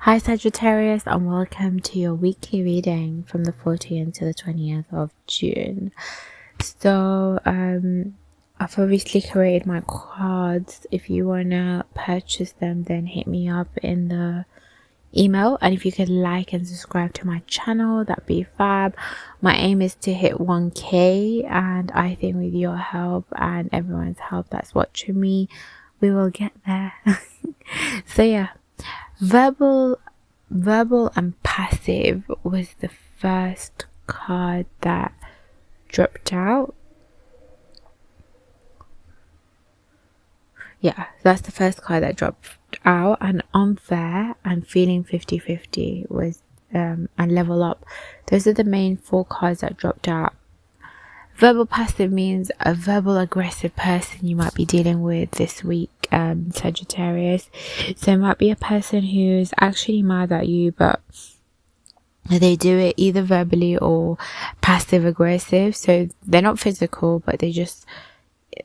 Hi Sagittarius, and welcome to your weekly reading from the 14th to the 20th of June. So I've obviously created my cards. If you want to purchase them, then hit me up in the email, and if you could like and subscribe to my channel, that'd be fab. My aim is to hit 1k, and I think with your help and everyone's help that's watching me, we will get there. So yeah, verbal and passive was the first card that dropped out. Yeah, that's the first card that dropped out. And unfair and feeling 50-50 was and level up. Those are the main four cards that dropped out. Verbal passive means a verbal aggressive person you might be dealing with this week, Sagittarius. So it might be a person who's actually mad at you, but they do it either verbally or passive aggressive. So they're not physical, but they just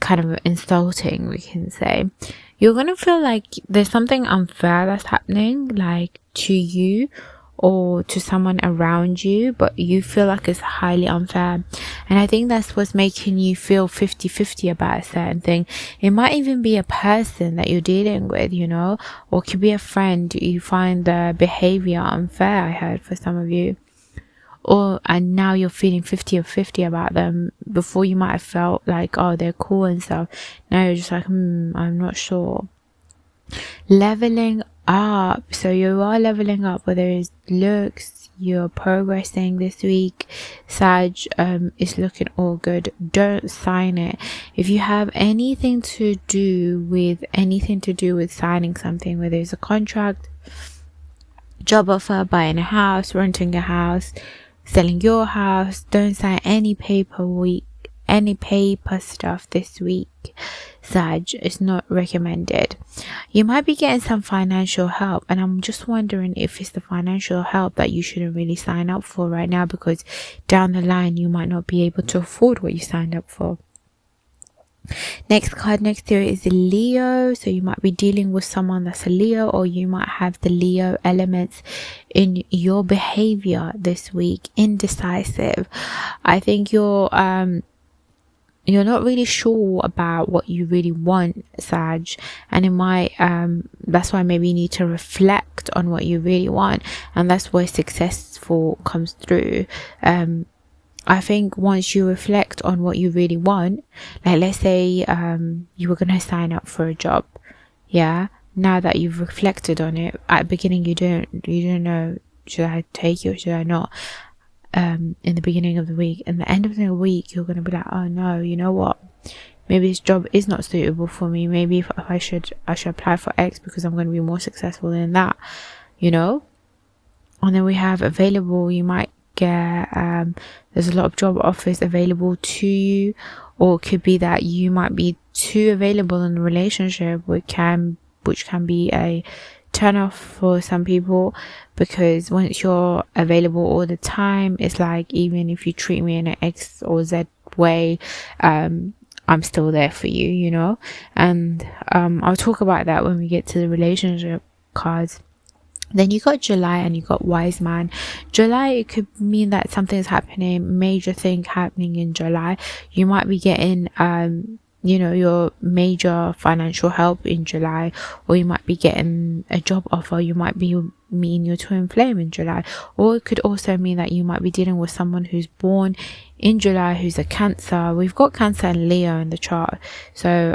kind of insulting, we can say. You're gonna feel like there's something unfair that's happening, like to you or to someone around you, but you feel like it's highly unfair. And I think that's what's making you feel 50-50 about a certain thing. It might even be a person that you're dealing with, or it could be a friend. You find the behavior unfair, I heard, for some of you. And now you're feeling 50 about them. Before you might have felt like, oh, they're cool and stuff. Now you're just like, I'm not sure. Leveling up. So you are leveling up, whether it's looks, you're progressing this week. Sag, is looking all good. Don't sign it. If you have anything to do with signing something, whether it's a contract, job offer, buying a house, renting a house, selling your house, don't sign any paper stuff this week. Sag, is not recommended. You might be getting some financial help, and I'm just wondering if it's the financial help that you shouldn't really sign up for right now, because down the line you might not be able to afford what you signed up for. Next card next to it is a Leo. So you might be dealing with someone that's a Leo, or you might have the Leo elements in your behavior this week. Indecisive. I think you're not really sure about what you really want, Sag, and it might that's why maybe you need to reflect on what you really want, and that's where successful comes through. I think once you reflect on what you really want, like let's say you were going to sign up for a job, yeah, now that you've reflected on it, at the beginning you don't know, should I take it or should I not, in the beginning of the week. And the end of the week you're going to be like, oh no, you know what, maybe this job is not suitable for me. Maybe if I should apply for X because I'm going to be more successful in that, And then we have available. You might get there's a lot of job offers available to you, or it could be that you might be too available in a relationship, which can be a turn off for some people, because once you're available all the time, it's like, even if you treat me in an X or Z way, I'm still there for you, and I'll talk about that when we get to the relationship cards. Then you got July and you got Wise Man. July, it could mean that something's happening, major thing happening in July. You might be getting your major financial help in July, or you might be getting a job offer. You might be meeting your twin flame in July, or it could also mean that you might be dealing with someone who's born in July who's a Cancer. We've got Cancer and Leo in the chart, so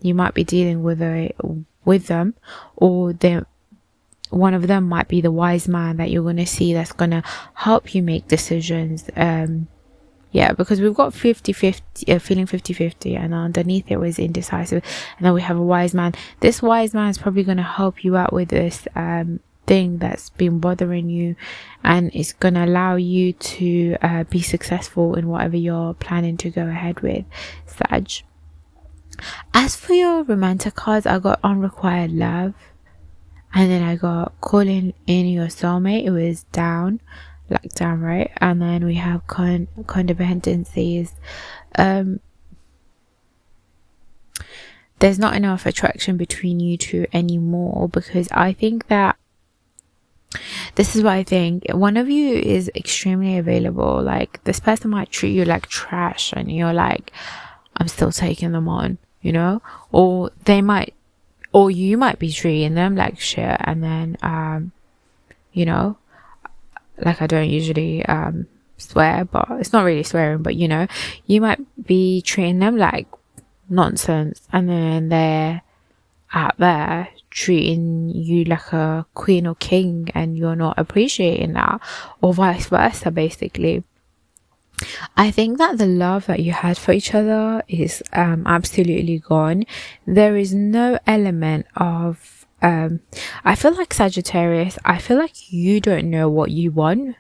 you might be dealing with them, or one of them might be the Wise Man that you're going to see, that's going to help you make decisions. Because we've got 50-50, feeling 50-50, and underneath it was indecisive, and then we have a Wise Man. This Wise Man is probably going to help you out with this thing that's been bothering you, and it's going to allow you to be successful in whatever you're planning to go ahead with, Sag. As for your romantic cards, I got Unrequited Love, and then I got Calling in Your Soulmate. It was down, right? And then we have codependencies. There's not enough attraction between you two anymore, because I think that This is what I think. One of you is extremely available. Like, this person might treat you like trash and you're like, I'm still taking them on, you know? Or you might be treating them like shit, and then you know, like, I don't usually swear, but it's not really swearing, but you know, you might be treating them like nonsense, and then they're out there treating you like a queen or king, and you're not appreciating that, or vice versa. Basically, I think that the love that you had for each other is absolutely gone. There is no element of I feel like, Sagittarius, I feel like you don't know what you want.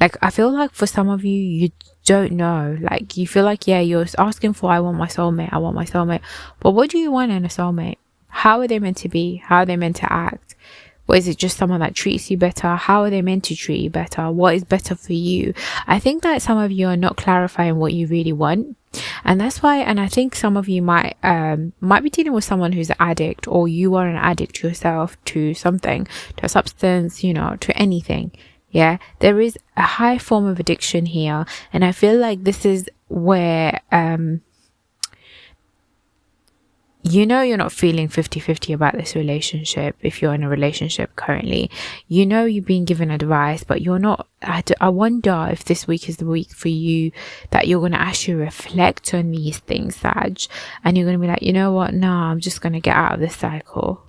Like, I feel like for some of you, you don't know. Like, you feel like, yeah, you're asking for, I want my soulmate, I want my soulmate. But what do you want in a soulmate? How are they meant to be? How are they meant to act? Or is it just someone that treats you better? How are they meant to treat you better? What is better for you? I think that some of you are not clarifying what you really want. And that's why, and I think some of you might be dealing with someone who's an addict, or you are an addict yourself to something, to a substance, you know, to anything. Yeah, there is a high form of addiction here, and I feel like this is where you know, you're not feeling 50-50 about this relationship. If you're in a relationship currently, you know, you've been given advice, but you're not. I wonder if this week is the week for you that you're going to actually reflect on these things, Sag, and you're going to be like, you know what, no, I'm just going to get out of this cycle.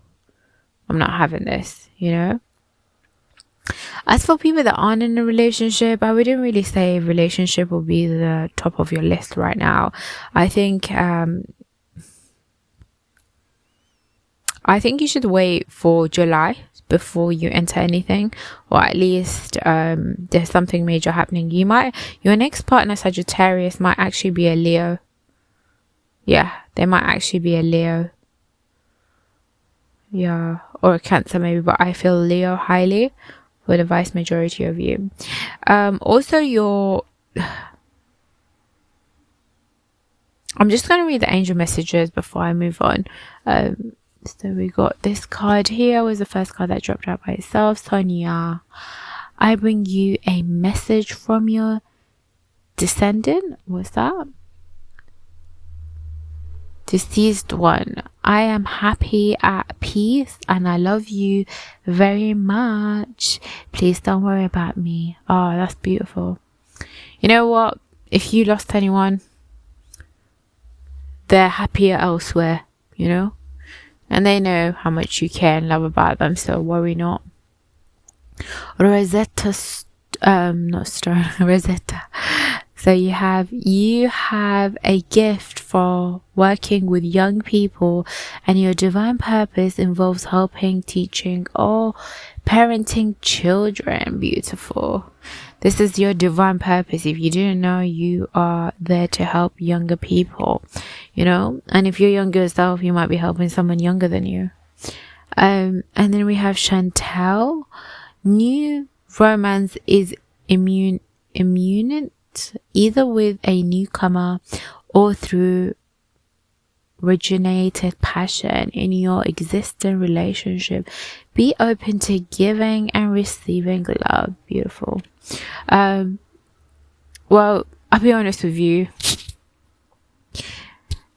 I'm not having this, you know. As for people that aren't in a relationship, I wouldn't really say relationship will be the top of your list right now. I think you should wait for July before you enter anything, or at least there's something major happening. Your next partner, Sagittarius, might actually be a Leo. Yeah, they might actually be a Leo. Yeah, or a Cancer maybe, but I feel Leo highly for the vast majority of you. Also, I'm just going to read the angel messages before I move on. So we got this card here, was the first card that dropped out by itself. Sonia, I bring you a message from your descendant. What's that? Deceased one. I am happy, at peace, and I love you very much. Please don't worry about me. Oh, that's beautiful. You know what? If you lost anyone, they're happier elsewhere, you know? And they know how much you care and love about them, so worry not. Rosetta, not stone, Rosetta. So you have a gift for working with young people, and your divine purpose involves helping, teaching, or parenting children. Beautiful. This is your divine purpose. If you didn't know, you are there to help younger people, you know, and if you're younger yourself, you might be helping someone younger than you. And then we have Chantel. New romance is imminent, either with a newcomer or through originated passion in your existing relationship. Be open to giving and receiving love. Beautiful. Well, I'll be honest with you.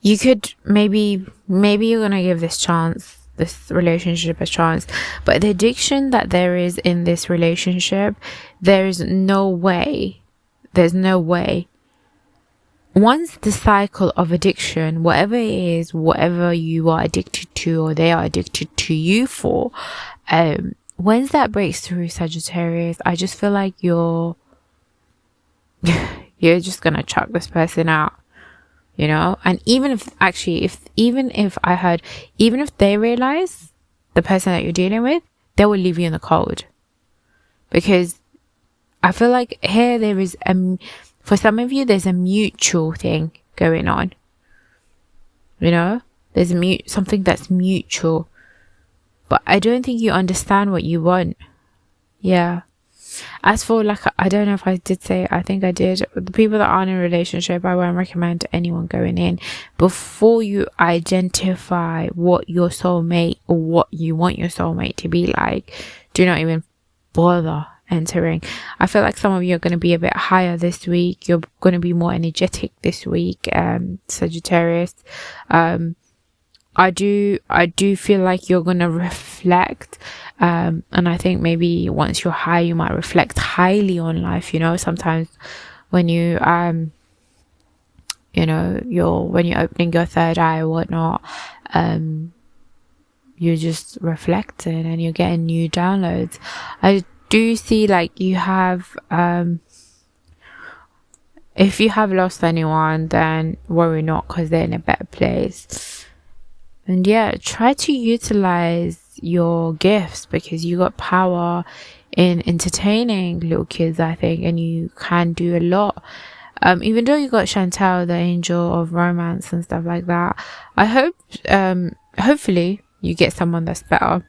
You could maybe you're gonna give this relationship a chance, but the addiction that there is in this relationship, there's no way. Once the cycle of addiction, whatever it is, whatever you are addicted to or they are addicted to you for, once that breaks through, Sagittarius, I just feel like you're just gonna chuck this person out, you know. And even if they realize, the person that you're dealing with, they will leave you in the cold, because I feel like here there is for some of you, there's a mutual thing going on, you know. There's something that's mutual, but I don't think you understand what you want. Yeah. As for, like, I don't know if I did say, I think I did, the people that aren't in a relationship, I won't recommend anyone going in before you identify what your soulmate or what you want your soulmate to be like. Do not even bother entering. I feel like some of you are going to be a bit higher this week. You're going to be more energetic this week, Sagittarius. I do feel like you're going to reflect, and I think maybe once you're high, you might reflect highly on life. Sometimes when you when you're opening your third eye or whatnot, you're just reflecting and you're getting new downloads. I do see like you have, if you have lost anyone, then worry not, because they're in a better place. And yeah, try to utilize your gifts, because you got power in entertaining little kids, I think, and you can do a lot. Even though you got Chantal, the angel of romance and stuff like that, I hope, hopefully you get someone that's better.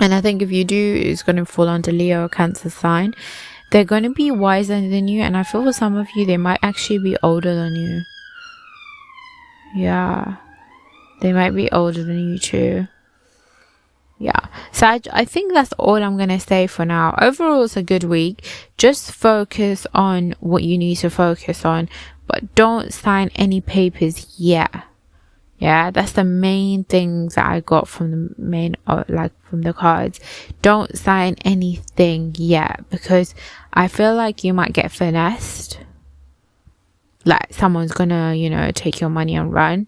And I think if you do, it's going to fall under Leo or Cancer sign. They're going to be wiser than you, and I feel for some of you, they might actually be older than you. Yeah, they might be older than you too. Yeah, so I think that's all I'm going to say for now. Overall, it's a good week. Just focus on what you need to focus on, but don't sign any papers yet. Yeah, that's the main things that I got from the main, from the cards. Don't sign anything yet, because I feel like you might get finessed. Like someone's gonna, take your money and run.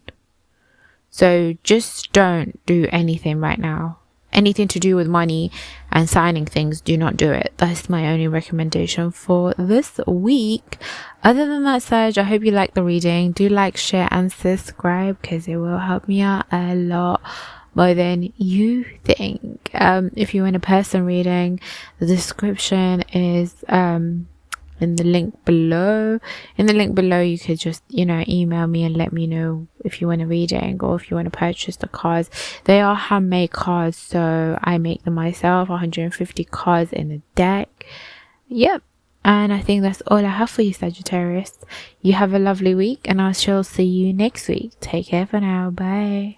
So just don't do anything right now. Anything to do with money and signing things, do not do it. That's my only recommendation for this week. Other than that, Sag, I hope you like the reading. Do like, share and subscribe, because it will help me out a lot more than you think. If you want a person reading, the description is in the link below. In the link below, you could just email me and let me know if you want a reading or if you want to purchase the cards. They are handmade cards, so I make them myself. 150 cards in a deck. Yep. And I think that's all I have for you, Sagittarius. You have a lovely week, and I shall see you next week. Take care for now. Bye.